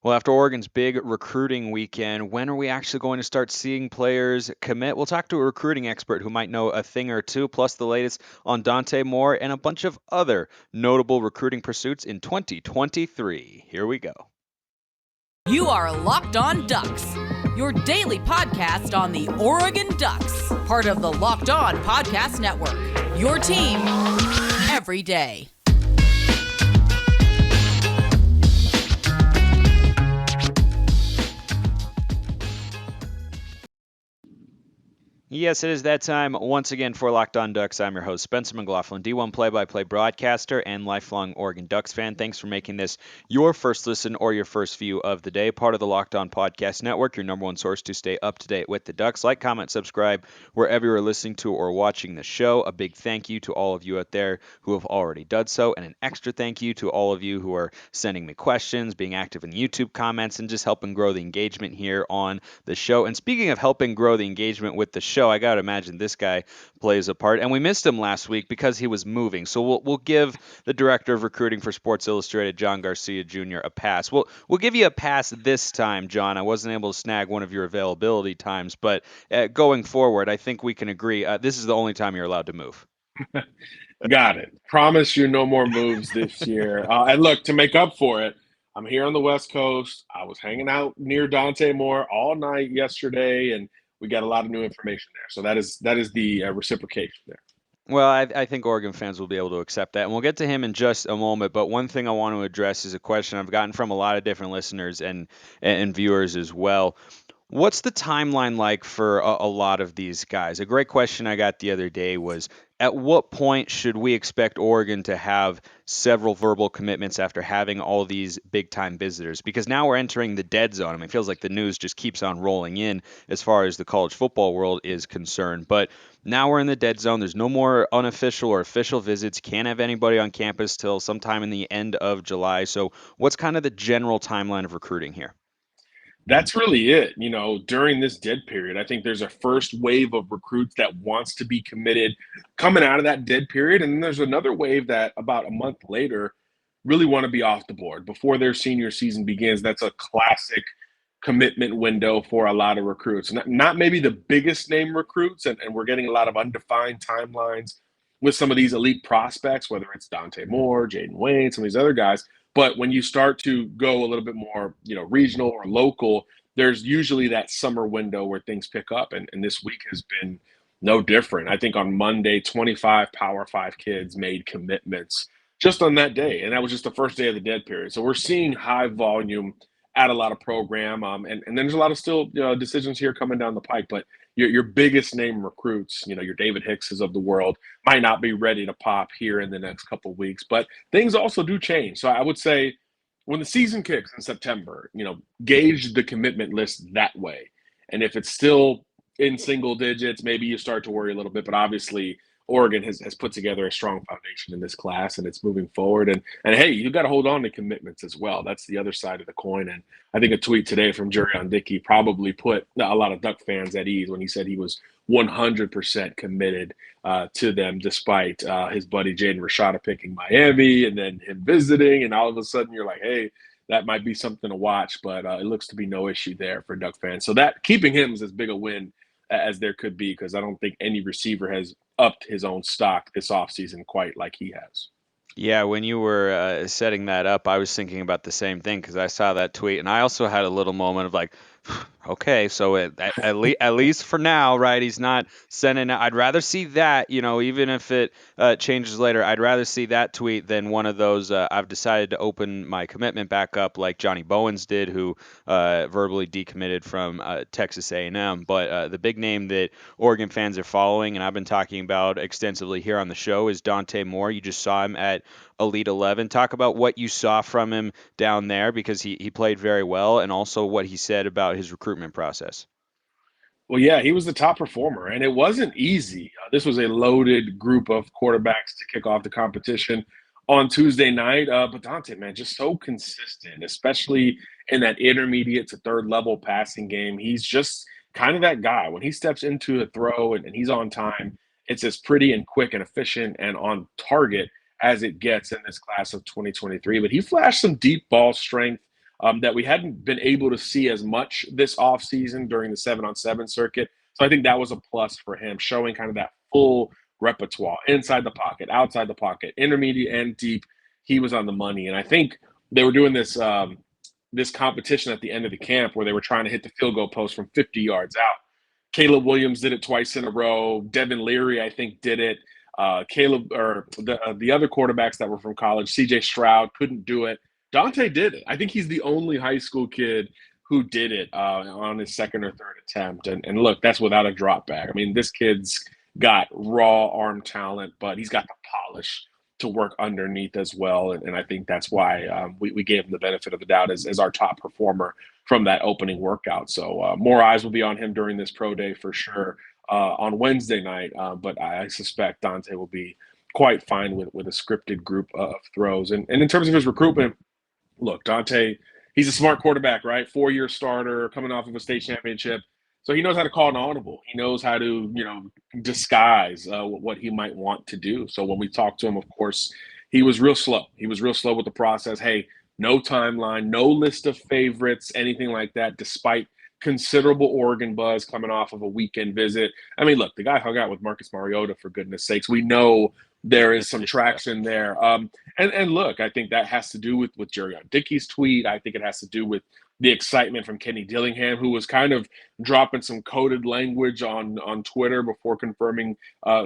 Well, after Oregon's big recruiting weekend, when are we actually going to start seeing players commit? We'll talk to a recruiting expert who might know a thing or two, plus the latest on Dante Moore and a bunch of other notable recruiting pursuits in 2023. Here we go. You are Locked On Ducks, your daily podcast on the Oregon Ducks, part of the Locked On Podcast Network. Your team every day. Yes, it is that time once again for Locked On Ducks. I'm your host, Spencer McLaughlin, D1 play-by-play broadcaster and lifelong Oregon Ducks fan. Thanks for making this your first listen or your first view of the day. Part of the Locked On Podcast Network, your number one source to stay up to date with the Ducks. Like, comment, subscribe wherever you're listening to or watching the show. A big thank you to all of you out there who have already done so, and an extra thank you to all of you who are sending me questions, being active in YouTube comments, and just helping grow the engagement here on the show. And speaking of helping grow the engagement with the show, I got to imagine this guy plays a part. And we missed him last week because he was moving. So we'll give the director of recruiting for Sports Illustrated, John Garcia Jr., a pass. We'll give you a pass this time, John. I wasn't able to snag one of your availability times, but going forward, I think we can agree this is the only time you're allowed to move. Got it. Promise you no more moves this year. And look, to make up for it, I'm here on the West Coast. I was hanging out near Dante Moore all night yesterday, and we got a lot of new information there. So that is the reciprocation there. Well, I think Oregon fans will be able to accept that. And we'll get to him in just a moment. But one thing I want to address is a question I've gotten from a lot of different listeners and viewers as well. What's the timeline like for a lot of these guys? A great question I got the other day was, at what point should we expect Oregon to have several verbal commitments after having all these big time visitors? Because now we're entering the dead zone. I mean, it feels like the news just keeps on rolling in as far as the college football world is concerned. But now we're in the dead zone. There's no more unofficial or official visits. Can't have anybody on campus till sometime in the end of July. So, what's kind of the general timeline of recruiting here? That's really it. During this dead period, I think there's a first wave of recruits that wants to be committed coming out of that dead period. And then there's another wave that about a month later really want to be off the board before their senior season begins. That's a classic commitment window for a lot of recruits. Not maybe the biggest name recruits, and we're getting a lot of undefined timelines with some of these elite prospects, whether it's Dante Moore, Jaden Wayne, some of these other guys. But when you start to go a little bit more, regional or local, there's usually that summer window where things pick up. And this week has been no different. I think on Monday, 25 Power Five kids made commitments just on that day. And that was just the first day of the dead period. So we're seeing high volume at a lot of program. And then there's a lot of still decisions here coming down the pike. But your biggest name recruits, your David Hickses of the world, might not be ready to pop here in the next couple of weeks. But things also do change. So I would say when the season kicks in September, gauge the commitment list that way. And if it's still in single digits, maybe you start to worry a little bit. But obviously, Oregon has put together a strong foundation in this class, and it's moving forward. And hey, you got to hold on to commitments as well. That's the other side of the coin. And I think a tweet today from Jurion Dickey probably put a lot of Duck fans at ease when he said he was 100% committed to them, despite his buddy Jaden Rashada picking Miami and then him visiting. And all of a sudden, you're like, hey, that might be something to watch. But it looks to be no issue there for Duck fans. So that keeping him is as big a win as there could be, because I don't think any receiver has upped his own stock this offseason quite like he has. Yeah, when you were setting that up, I was thinking about the same thing because I saw that tweet, and I also had a little moment of like, okay, so at least for now, right? He's not sending. I'd rather see that, even if it changes later. I'd rather see that tweet than one of those. I've decided to open my commitment back up, like Johnny Bowens did, who verbally decommitted from Texas A&M. But the big name that Oregon fans are following, and I've been talking about extensively here on the show, is Dante Moore. You just saw him at Elite 11. Talk about what you saw from him down there, because he played very well, and also what he said about his recruitment process. Well, yeah, he was the top performer, and it wasn't easy. This was a loaded group of quarterbacks to kick off the competition on Tuesday night. But Dante, man, just so consistent, especially in that intermediate to third level passing game. He's just kind of that guy. When he steps into a throw and he's on time, it's as pretty and quick and efficient and on target as it gets in this class of 2023. But he flashed some deep ball strength that we hadn't been able to see as much this offseason during the 7-on-7 circuit. So I think that was a plus for him, showing kind of that full repertoire inside the pocket, outside the pocket, intermediate and deep. He was on the money. And I think they were doing this competition at the end of the camp where they were trying to hit the field goal post from 50 yards out. Caleb Williams did it twice in a row. Devin Leary, I think, did it. Caleb or the other quarterbacks that were from college, C.J. Stroud couldn't do it. Dante did it. I think he's the only high school kid who did it on his second or third attempt. And look, that's without a drop back. I mean, this kid's got raw arm talent, but he's got the polish to work underneath as well. And I think that's why we gave him the benefit of the doubt as our top performer from that opening workout. So more eyes will be on him during this pro day for sure on Wednesday night. But I suspect Dante will be quite fine with a scripted group of throws. And in terms of his recruitment, look, Dante, he's a smart quarterback, right? 4-year starter coming off of a state championship. So he knows how to call an audible. He knows how to, disguise what he might want to do. So when we talked to him, of course, he was real slow. He was real slow with the process. Hey, no timeline, no list of favorites, anything like that, despite considerable Oregon buzz coming off of a weekend visit. I mean, look, the guy hung out with Marcus Mariota, for goodness sakes. We know there is some traction there. And look, I think that has to do with Jerion Dickey's tweet. I think it has to do with the excitement from Kenny Dillingham, who was kind of dropping some coded language on Twitter before confirming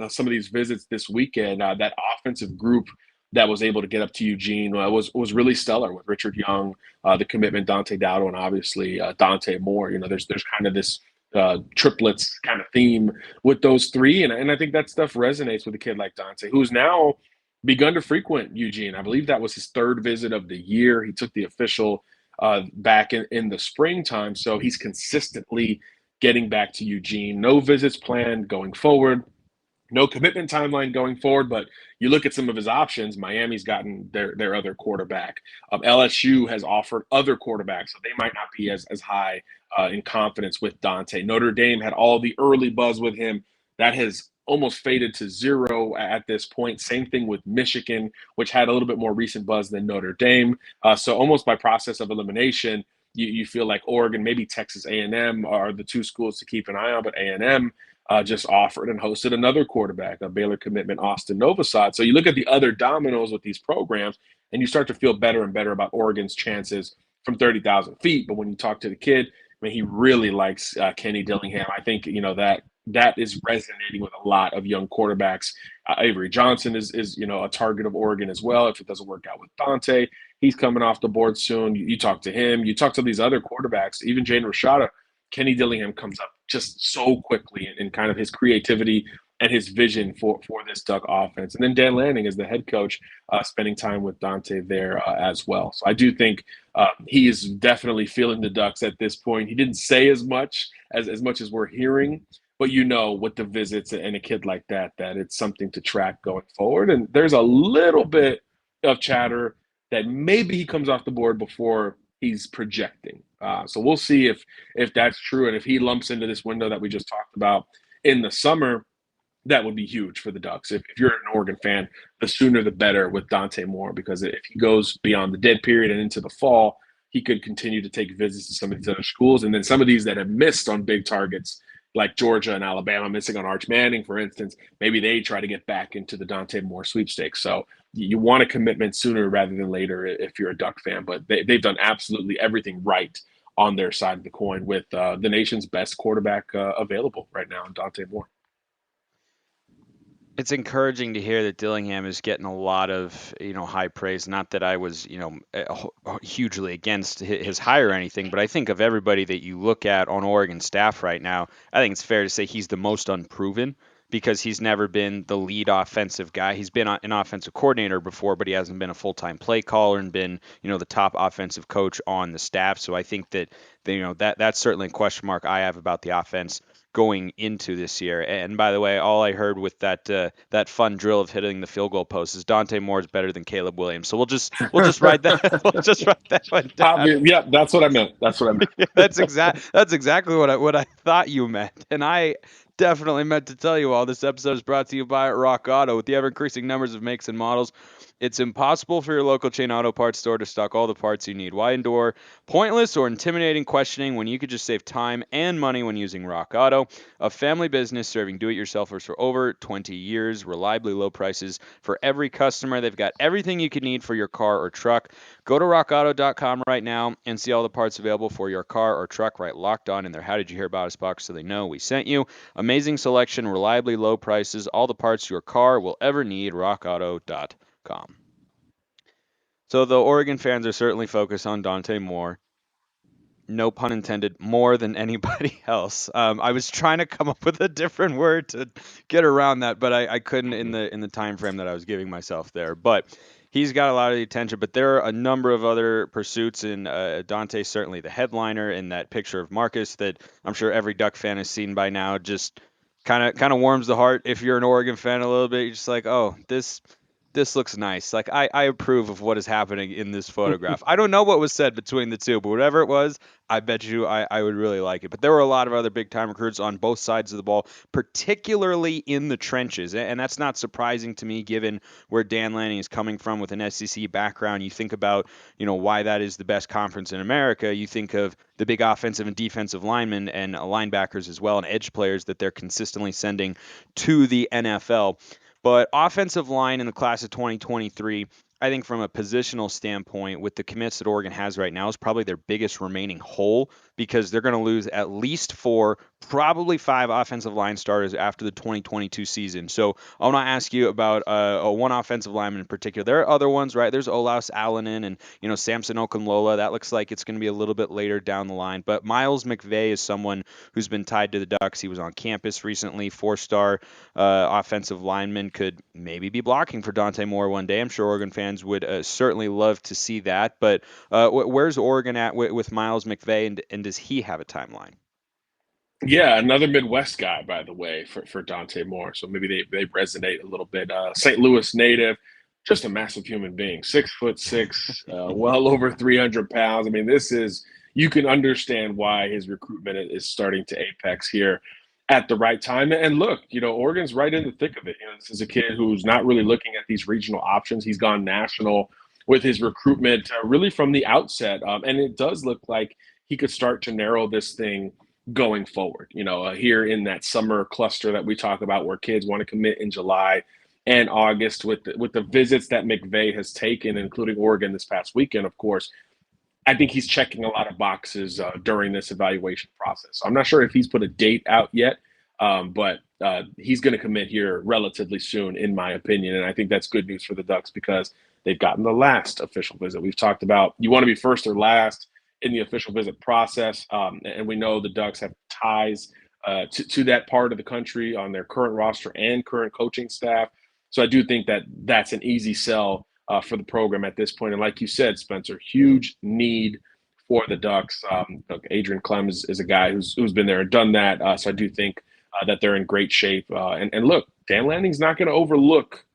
some of these visits this weekend. That offensive group that was able to get up to Eugene was really stellar with Richard Young, the commitment Dante Dowdle, and obviously Dante Moore. There's kind of this triplets kind of theme with those three, and I think that stuff resonates with a kid like Dante, who's now begun to frequent Eugene. I believe that was his third visit of the year. He took the official back in the springtime, so he's consistently getting back to Eugene. No visits planned going forward. No commitment timeline going forward, but you look at some of his options. Miami's gotten their other quarterback. LSU has offered other quarterbacks, so they might not be as high in confidence with Dante. Notre Dame had all the early buzz with him. That has almost faded to zero at this point. Same thing with Michigan, which had a little bit more recent buzz than Notre Dame. So almost by process of elimination, you feel like Oregon, maybe Texas A&M are the two schools to keep an eye on, but A&M just offered and hosted another quarterback, a Baylor commitment, Austin Novosad. So you look at the other dominoes with these programs, and you start to feel better and better about Oregon's chances from 30,000 feet. But when you talk to the kid, I mean, he really likes Kenny Dillingham. I think that is resonating with a lot of young quarterbacks. Avery Johnson is a target of Oregon as well. If it doesn't work out with Dante, he's coming off the board soon. You talk to him. You talk to these other quarterbacks, even Jaden Rashada. Kenny Dillingham comes up just so quickly in kind of his creativity and his vision for this Duck offense. And then Dan Lanning is the head coach, spending time with Dante there as well. So I do think he is definitely feeling the Ducks at this point. He didn't say as much as we're hearing, but with the visits and a kid like that it's something to track going forward. And there's a little bit of chatter that maybe he comes off the board before he's projecting. So we'll see if that's true. And if he lumps into this window that we just talked about in the summer, that would be huge for the Ducks. If you're an Oregon fan, the sooner the better with Dante Moore, because if he goes beyond the dead period and into the fall, he could continue to take visits to some of these other schools. And then some of these that have missed on big targets, like Georgia and Alabama missing on Arch Manning, for instance, maybe they try to get back into the Dante Moore sweepstakes. So you want a commitment sooner rather than later if you're a Duck fan. But they've done absolutely everything right on their side of the coin with the nation's best quarterback available right now in Dante Moore. It's encouraging to hear that Dillingham is getting a lot of, high praise. Not that I was, hugely against his hire or anything, but I think of everybody that you look at on Oregon staff right now, I think it's fair to say he's the most unproven because he's never been the lead offensive guy. He's been an offensive coordinator before, but he hasn't been a full-time play caller and been, the top offensive coach on the staff. So I think that, that's certainly a question mark I have about the offense going into this year. And by the way, all I heard with that fun drill of hitting the field goal post is Dante Moore is better than Caleb Williams. So we'll just write that we'll just write that one down. Yeah, that's what I meant. That's exactly what I thought you meant. And I definitely meant to tell you all this episode is brought to you by Rock Auto. With the ever increasing numbers of makes and models It's impossible for your local chain auto parts store to stock all the parts you need. Why endure pointless or intimidating questioning when you could just save time and money when using Rock Auto, a family business serving do-it-yourselfers for over 20 years, reliably low prices for every customer. They've got everything you could need for your car or truck. Go to rockauto.com right now and see all the parts available for your car or truck right locked on in their How Did You Hear About Us box so they know we sent you. Amazing selection, reliably low prices, all the parts your car will ever need. rockauto.com. So the Oregon fans are certainly focused on Dante Moore. No pun intended, more than anybody else. I was trying to come up with a different word to get around that, but I couldn't in the time frame that I was giving myself there. But he's got a lot of the attention. But there are a number of other pursuits, and Dante's certainly the headliner in that picture of Marcus that I'm sure every Duck fan has seen by now. Just kind of warms the heart if you're an Oregon fan a little bit. You're just like, oh, this looks nice. Like I approve of what is happening in this photograph. I don't know what was said between the two, but whatever it was, I bet you I would really like it. But there were a lot of other big time recruits on both sides of the ball, particularly in the trenches. And that's not surprising to me given where Dan Lanning is coming from with an SEC background. You think about, why that is the best conference in America. You think of the big offensive and defensive linemen and linebackers as well and edge players that they're consistently sending to the NFL. But offensive line in the class of 2023, I think from a positional standpoint, with the commits that Oregon has right now, is probably their biggest remaining hole because they're going to lose at least four, probably five offensive line starters after the 2022 season. So I want to ask you about one offensive lineman in particular. There are other ones, right? There's Olaus Alanen and Samson Okunlola. That looks like it's going to be a little bit later down the line. But Miles McVay is someone who's been tied to the Ducks. He was on campus recently, four-star offensive lineman, could maybe be blocking for Dante Moore one day. I'm sure Oregon fans would certainly love to see that. But where's Oregon at with Miles McVay, and does he have a timeline? Yeah, another Midwest guy, by the way, for Dante Moore. So maybe they resonate a little bit. St. Louis native, just a massive human being, 6'6", well over 300 pounds. I mean, this is you can understand why his recruitment is starting to apex here at the right time. And look, Oregon's right in the thick of it. This is a kid who's not really looking at these regional options. He's gone national with his recruitment really from the outset, and it does look like he could start to narrow this thing going forward. Here in that summer cluster that we talk about, where kids want to commit in July and August, with the visits that McVay has taken, including Oregon this past weekend, of course. I think he's checking a lot of boxes during this evaluation process. So I'm not sure if he's put a date out yet, but he's going to commit here relatively soon, in my opinion. And I think that's good news for the Ducks because they've gotten the last official visit. We've talked about you want to be first or last in the official visit process, and we know the Ducks have ties to that part of the country on their current roster and current coaching staff. So I do think that that's an easy sell for the program at this point. And like you said, Spencer, huge need for the Ducks. Look, Adrian Clems is a guy who's been there and done that. So I do think that they're in great shape. And look, Dan Lanning's not going to overlook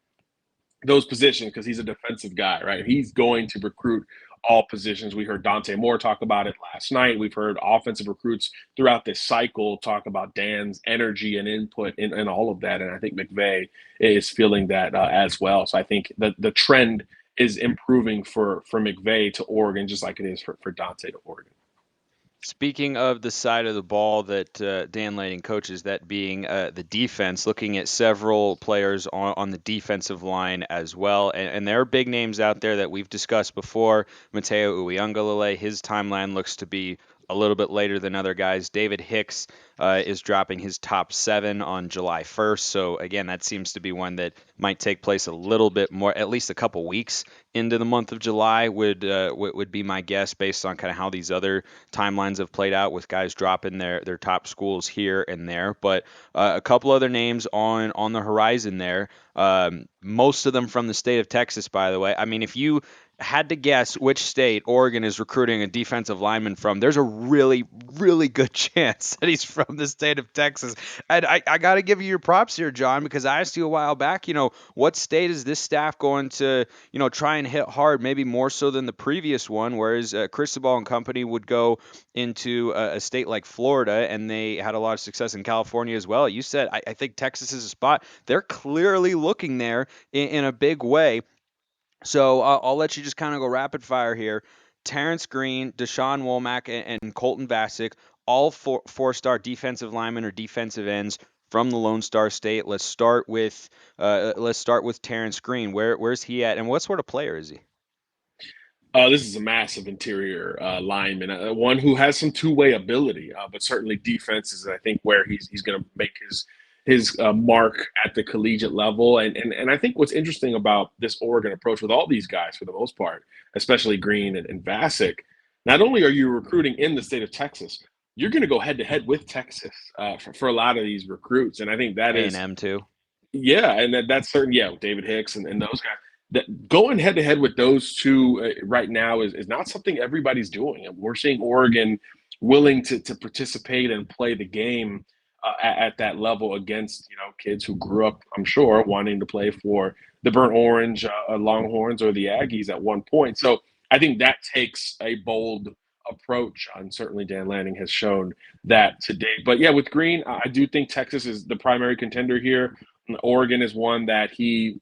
those positions because he's a defensive guy, right? He's going to recruit all positions. We heard Dante Moore talk about it last night. We've heard offensive recruits throughout this cycle talk about Dan's energy and input in all of that. And I think McVay is feeling that as well. So I think that the trend is improving for McVay to Oregon, just like it is for Dante to Oregon. Speaking of the side of the ball that Dan Lanning coaches, that being the defense, looking at several players on the defensive line as well. And there are big names out there that we've discussed before. Mateo Uyunglele, his timeline looks to be a little bit later than other guys. David Hicks is dropping his top 7 on July 1st. So, again, that seems to be one that might take place a little bit more, at least a couple weeks into the month of July would be my guess based on kind of how these other timelines have played out with guys dropping their top schools here and there. But a couple other names on the horizon there. Most of them from the state of Texas, by the way. I mean, if you had to guess which state Oregon is recruiting a defensive lineman from, there's a really, really good chance that he's from the state of Texas. And I got to give you your props here, John, because I asked you a while back, what state is this staff going to, try and hit hard, maybe more so than the previous one, whereas Cristobal and company would go into a state like Florida, and they had a lot of success in California as well. You said, I think Texas is a spot. They're clearly looking there in a big way. So I'll let you just kind of go rapid fire here. Terence Green, Deshaun Womack, and Colton Vasek, all four-star defensive linemen or defensive ends from the Lone Star State. Let's start with Terence Green. Where's he at, and what sort of player is he? This is a massive interior lineman, one who has some two-way ability, but certainly defense is, I think, where he's going to make his mark at the collegiate level. And I think what's interesting about this Oregon approach with all these guys, for the most part, especially Green and Vasek, not only are you recruiting in the state of Texas, you're going to go head to head with Texas for a lot of these recruits, and I think that is A&M too. yeah, and that's certain. Yeah, with David Hicks and those guys. That going head to head with those two right now is not something everybody's doing. And we're seeing Oregon willing to participate and play the game at that level against kids who grew up, I'm sure, wanting to play for the Burnt Orange Longhorns or the Aggies at one point. So I think that takes a bold approach, and certainly Dan Lanning has shown that today. But yeah, with Green, I do think Texas is the primary contender here. Oregon is one that he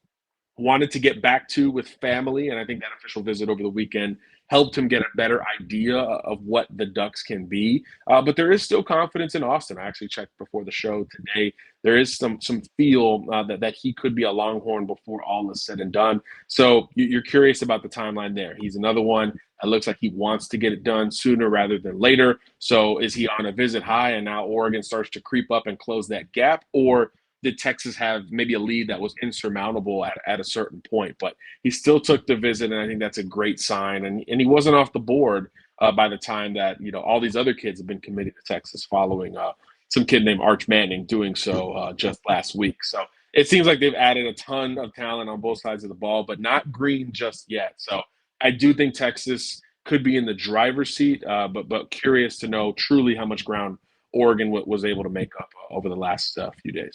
wanted to get back to with family, and I think that official visit over the weekend helped him get a better idea of what the Ducks can be. But there is still confidence in Austin. I actually checked before the show today. There is some feel that he could be a Longhorn before all is said and done. So you're curious about the timeline there. He's another one that looks like he wants to get it done sooner rather than later. So is he on a visit high, and now Oregon starts to creep up and close that gap, or did Texas have maybe a lead that was insurmountable at a certain point? But he still took the visit, and I think that's a great sign. And he wasn't off the board by the time that all these other kids have been committed to Texas following some kid named Arch Manning doing so just last week. So it seems like they've added a ton of talent on both sides of the ball, but not Green just yet. So I do think Texas could be in the driver's seat, but curious to know truly how much ground Oregon was able to make up over the last few days.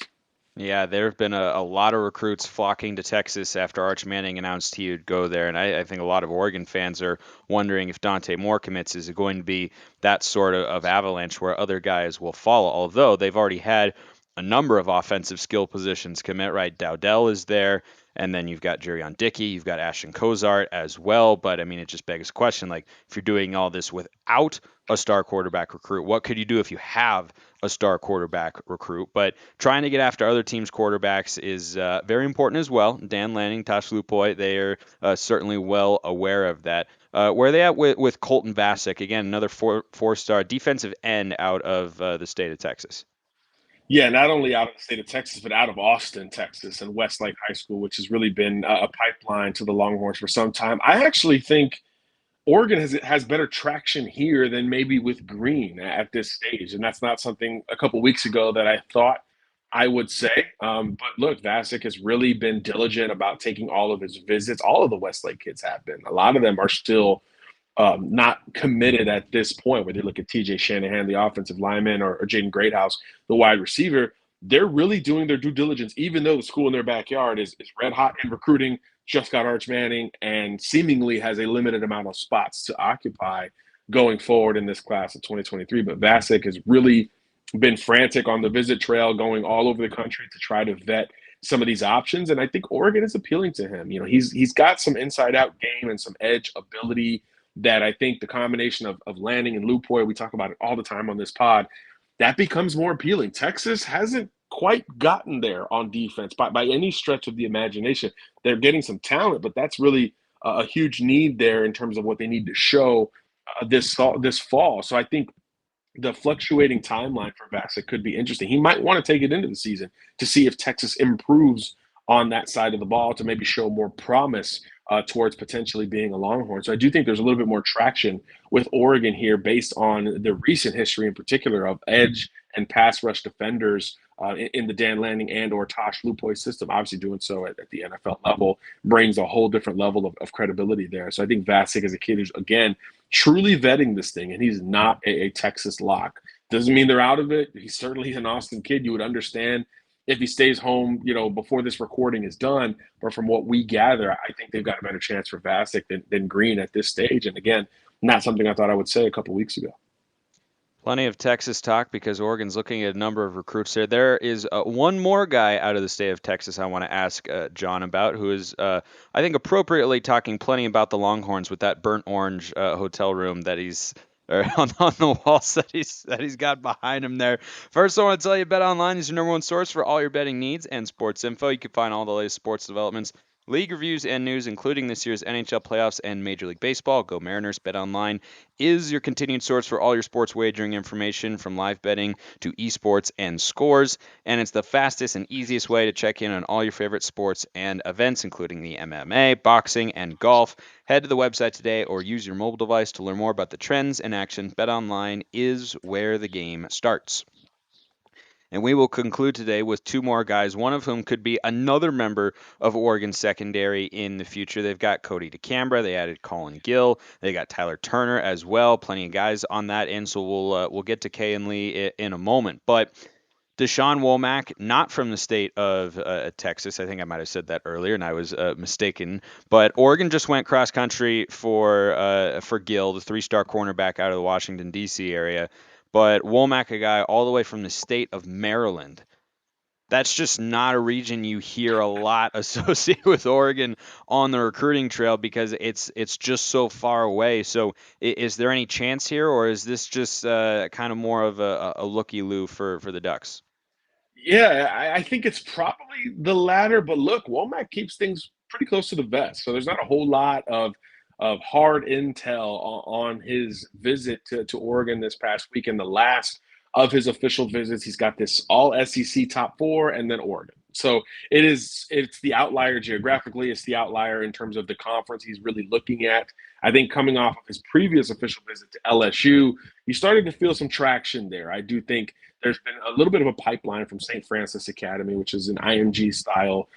Yeah, there have been a lot of recruits flocking to Texas after Arch Manning announced he would go there. And I think a lot of Oregon fans are wondering if Dante Moore commits, is it going to be that sort of avalanche where other guys will follow? Although they've already had a number of offensive skill positions commit, right? Dowdell is there. And then you've got Jerion Dickey, you've got Ashton Kozart as well. But I mean, it just begs the question, like, if you're doing all this without a star quarterback recruit, what could you do if you have a star quarterback recruit? But trying to get after other teams' quarterbacks is very important as well. Dan Lanning, Tosh Lupoy, they are certainly well aware of that. Where are they at with Colton Vasek? Again, another four-star defensive end out of the state of Texas. Yeah, not only out of the state of Texas, but out of Austin, Texas, and Westlake High School, which has really been a pipeline to the Longhorns for some time. I actually think Oregon has better traction here than maybe with Green at this stage, and that's not something a couple weeks ago that I thought I would say. But look, Vasek has really been diligent about taking all of his visits. All of the Westlake kids have been. A lot of them are still not committed at this point. Where they look at TJ Shanahan, the offensive lineman, or Jaden Greathouse, the wide receiver, they're really doing their due diligence, even though the school in their backyard is red hot in recruiting, just got Arch Manning, and seemingly has a limited amount of spots to occupy going forward in this class of 2023. But Vasek has really been frantic on the visit trail, going all over the country to try to vet some of these options. And I think Oregon is appealing to him. He's got some inside out game and some edge ability that I think the combination of Lanning and Lupoy, we talk about it all the time on this pod, that becomes more appealing. Texas hasn't quite gotten there on defense by any stretch of the imagination. They're getting some talent, but that's really a huge need there in terms of what they need to show this fall. So I think the fluctuating timeline for Bassett could be interesting. He might want to take it into the season to see if Texas improves on that side of the ball to maybe show more promise towards potentially being a Longhorn. So I do think there's a little bit more traction with Oregon here based on the recent history in particular of edge and pass rush defenders in the Dan Lanning and or Tosh Lupoy system. Obviously doing so at the NFL level brings a whole different level of credibility there. So I think Vasek is a kid who's, again, truly vetting this thing, and he's not a Texas lock. Doesn't mean they're out of it. He's certainly an Austin kid. You would understand if he stays home, before this recording is done. But from what we gather, I think they've got a better chance for Vasek than Green at this stage. And again, not something I thought I would say a couple weeks ago. Plenty of Texas talk because Oregon's looking at a number of recruits there. There is one more guy out of the state of Texas I want to ask John about, who is, I think, appropriately talking plenty about the Longhorns with that burnt orange hotel room that he's or on the walls that he's got behind him there. First, I want to tell you, Bet Online is your number one source for all your betting needs and sports info. You can find all the latest sports developments, league reviews, and news, including this year's NHL playoffs and Major League Baseball. Go Mariners! Bet Online is your continued source for all your sports wagering information, from live betting to esports and scores. And it's the fastest and easiest way to check in on all your favorite sports and events, including the MMA, boxing, and golf. Head to the website today or use your mobile device to learn more about the trends and action. BetOnline is where the game starts. And we will conclude today with two more guys, one of whom could be another member of Oregon's secondary in the future. They've got Cody DeCambra. They added Colin Gill. They got Tyler Turner as well. Plenty of guys on that end. So we'll get to Kay and Lee in a moment. But Deshaun Womack, not from the state of Texas. I think I might have said that earlier, and I was mistaken. But Oregon just went cross country for Gill, the three-star cornerback out of the Washington D.C. area. But Womack, a guy all the way from the state of Maryland. That's just not a region you hear a lot associated with Oregon on the recruiting trail because it's just so far away. So is there any chance here, or is this just kind of more of a looky-loo for the Ducks? Yeah, I think it's probably the latter. But look, Womack keeps things pretty close to the vest, so there's not a whole lot of hard intel on his visit to Oregon this past week. And the last of his official visits, he's got this all SEC top four and then Oregon. So it's the outlier geographically. It's the outlier in terms of the conference he's really looking at. I think coming off of his previous official visit to LSU, he started to feel some traction there. I do think there's been a little bit of a pipeline from St. Francis Academy, which is an IMG style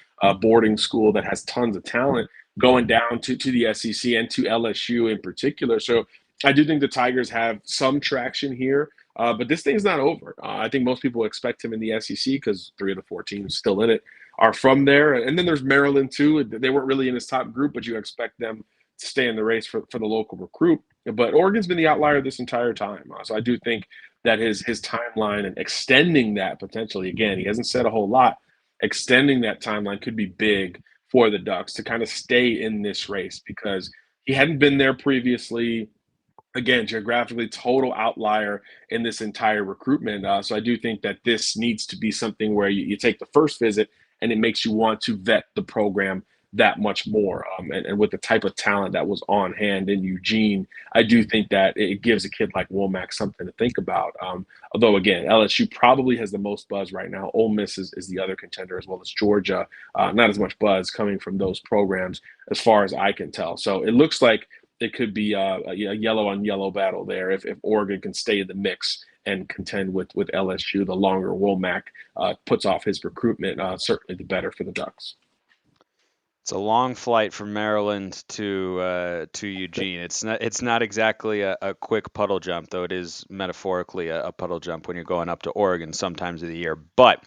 boarding school that has tons of talent going down to the SEC and to LSU in particular. So I do think the Tigers have some traction here, but this thing's not over. I think most people expect him in the SEC because 3 of the 4 teams still in it are from there. And then there's Maryland too. They weren't really in his top group, but you expect them to stay in the race for the local recruit. But Oregon's been the outlier this entire time. So I do think that his timeline and extending that potentially, again, he hasn't said a whole lot, extending that timeline could be big for the Ducks to kind of stay in this race because he hadn't been there previously. Again, geographically, total outlier in this entire recruitment. So I do think that this needs to be something where you take the first visit and it makes you want to vet the program that much more. And with the type of talent that was on hand in Eugene, I do think that it gives a kid like Womack something to think about. Although, again, LSU probably has the most buzz right now. Ole Miss is the other contender, as well as Georgia. Not as much buzz coming from those programs as far as I can tell. So it looks like it could be a yellow on yellow battle there if Oregon can stay in the mix and contend with LSU. The longer Womack puts off his recruitment, certainly the better for the Ducks. It's a long flight from Maryland to Eugene. It's not exactly a quick puddle jump, though it is metaphorically a puddle jump when you're going up to Oregon sometimes of the year. But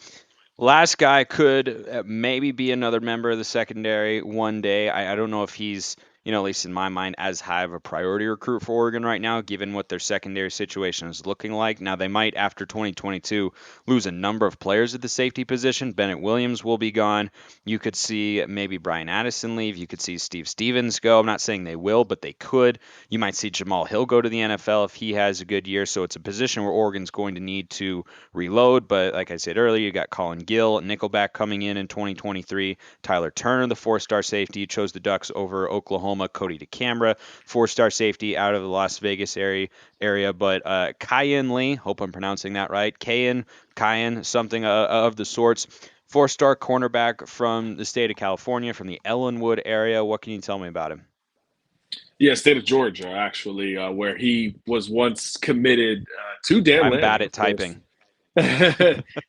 last guy could maybe be another member of the secondary one day. I don't know if he's, at least in my mind, as high of a priority recruit for Oregon right now, given what their secondary situation is looking like. Now, they might, after 2022, lose a number of players at the safety position. Bennett Williams will be gone. You could see maybe Brian Addison leave. You could see Steve Stevens go. I'm not saying they will, but they could. You might see Jamal Hill go to the NFL if he has a good year. So it's a position where Oregon's going to need to reload. But like I said earlier, you got Colin Gill, Nickelback coming in 2023. Tyler Turner, the 4-star safety, chose the Ducks over Oklahoma. Cody DeCambra, 4-star safety out of the Las Vegas area. But Kyan Lee, hope I'm pronouncing that right. Kyan, something of the sorts. 4-star cornerback from the state of California, from the Ellenwood area. What can you tell me about him? Yeah, state of Georgia, actually, where he was once committed to Dan I'm Lanning. bad at typing.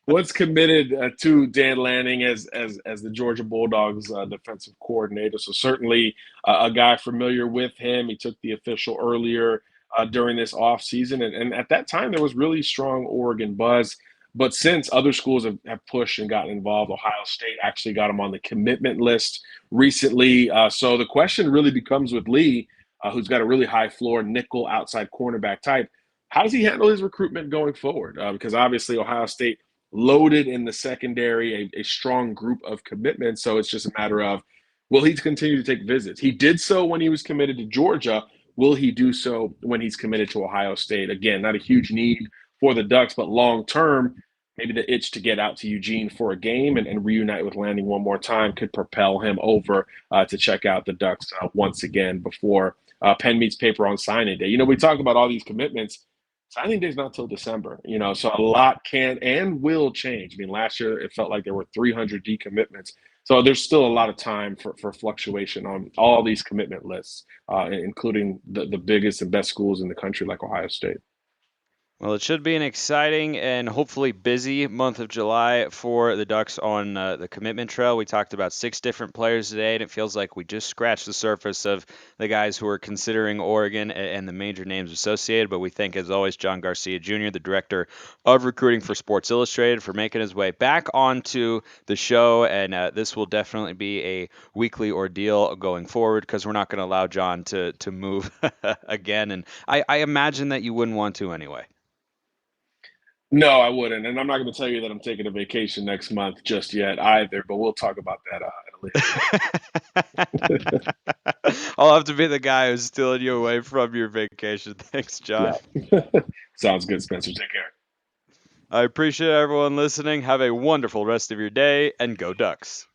Once committed to Dan Lanning as the Georgia Bulldogs defensive coordinator. So certainly a guy familiar with him. He took the official earlier during this offseason. And at that time, there was really strong Oregon buzz. But since other schools have pushed and gotten involved, Ohio State actually got him on the commitment list recently. So the question really becomes with Lee, who's got a really high floor nickel outside cornerback type. how does he handle his recruitment going forward? Because obviously Ohio State loaded in the secondary, a strong group of commitments. So it's just a matter of, will he continue to take visits? He did so when he was committed to Georgia. Will he do so when he's committed to Ohio State? Again, not a huge need for the Ducks, but long term, maybe the itch to get out to Eugene for a game and reunite with Lanning one more time could propel him over to check out the Ducks once again before pen meets paper on signing day. We talk about all these commitments. Signing day is not till December, so a lot can and will change. I mean, last year it felt like there were 300 decommitments. So there's still a lot of time for fluctuation on all these commitment lists, including the biggest and best schools in the country like Ohio State. Well, it should be an exciting and hopefully busy month of July for the Ducks on the commitment trail. We talked about 6 different players today, and it feels like we just scratched the surface of the guys who are considering Oregon and the major names associated. But we thank, as always, John Garcia Jr., the director of recruiting for Sports Illustrated, for making his way back onto the show. And this will definitely be a weekly ordeal going forward because we're not going to allow John to move again. And I imagine that you wouldn't want to anyway. No, I wouldn't. And I'm not going to tell you that I'm taking a vacation next month just yet either, but we'll talk about that at a later date. I'll have to be the guy who's stealing you away from your vacation. Thanks, John. Yeah. Sounds good, Spencer. Take care. I appreciate everyone listening. Have a wonderful rest of your day, and go Ducks.